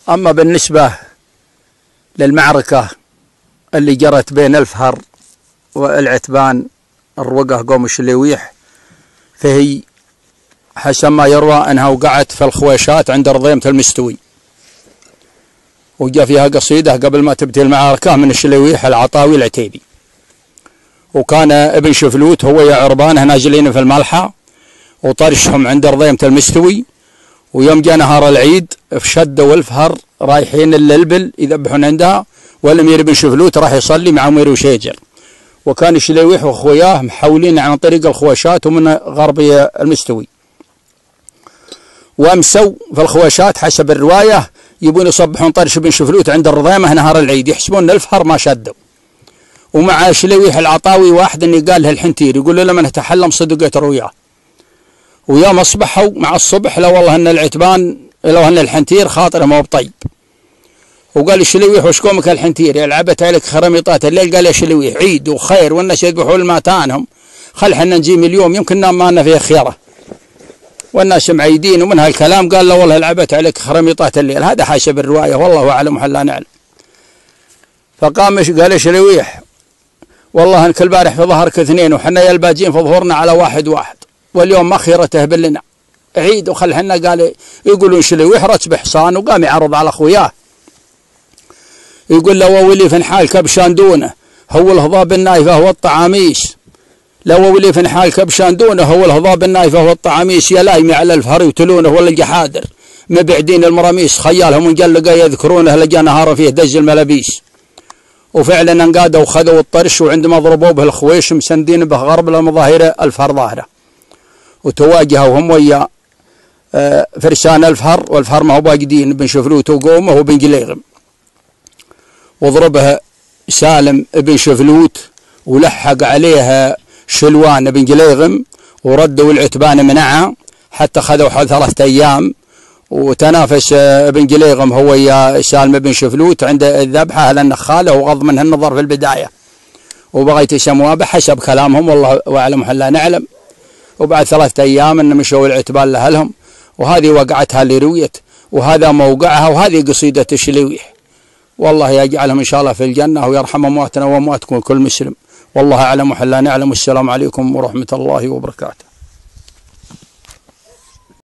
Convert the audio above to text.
أما بالنسبة للمعركة اللي جرت بين الفهر والعتبان الروقة قوم الشليويح، فهي حسب ما يروى أنها وقعت في الخويشات عند رضيمة المستوي، وجاء فيها قصيدة قبل ما تبدي المعركة من الشليويح العطاوي العتيبي. وكان ابن شفلوت هو يا عربانه نازلين في الملحة وطرشهم عند رضيمة المستوي، ويوم جاء نهار العيد فشدوا الفهر رايحين للبل يذبحون عندها، والامير بن شفلوت راح يصلي مع امير وشيجر، وكان الشليويح واخوياه محولين عن طريق الخواشات ومن غربي المستوي، وامسوا في الخواشات حسب الروايه يبون يصبحون طرش بن شفلوت عند الرضيمه نهار العيد، يحسبون الفهر ما شدوا. ومع شليويح العطاوي واحد اني قال له الحنتير، يقول له لما نتحلم صدقت رؤياه. ويوم اصبحوا مع الصبح لو والله ان العتبان لو ان الحنتير خاطره ما هو بطيب. وقال الشليويح وش قومك الحنتير يلعبت عليك خرميطات الليل؟ قال يا شليويح عيد وخير والناس يذبحون الماتانهم، خل حنا نجيم اليوم يمكن نام ما فيه خيره والناس معيدين ومن هالكلام. قال له والله لعبت عليك خرميطات الليل، هذا حسب الروايه والله اعلم وحلا نعلم. فقام قال الشليويح والله انك البارح في ظهرك اثنين وحنا يا الباجين في ظهورنا على واحد، واليوم ما خيرته بلنا عيد وخل حنا. قال يقولون شليويح رتب حصان وقام يعرض على اخوياه، يقول لو ولي في حال كبشان دونه هو الهضاب النايفه هو الطعاميس، لو ولي في حال كبشان دونه هو الهضاب النايفه هو الطعاميس، يا لايمي على الفهر يتلونه ولا الجحادر مبعدين المراميس، خيالهم منجلقه يذكرونه لقى نهار فيه دز الملابيس. وفعلا انقادوا وخذوا الطرش، وعندما ضربوه به الخويش مسندين به غرب لمظاهر الفهر ظاهره، وتواجهوا هم ويا فرسان الفهر، والفهر ما هو باقدين بن شفلوت وقومه وبن جليغم، وضربها سالم بن شفلوت ولحق عليها شلوان بن جليغم، وردوا العتبان منعها حتى خذوا حول 3 أيام. وتنافس بن جليغم هو يا سالم بن شفلوت عند الذبحه على النخاله، وغض منها النظر في البدايه، وبغيت يسموها بحسب كلامهم والله اعلم وحلا نعلم. وبعد 3 أيام ان مشوا العتبان لاهلهم، وهذه وقعتها اللي رويت، وهذا موقعها، وهذه قصيده الشليويح. والله يجعلهم ان شاء الله في الجنه ويرحم امواتنا وامواتكم كل مسلم، والله اعلم وحلا نعلم. والسلام عليكم ورحمه الله وبركاته.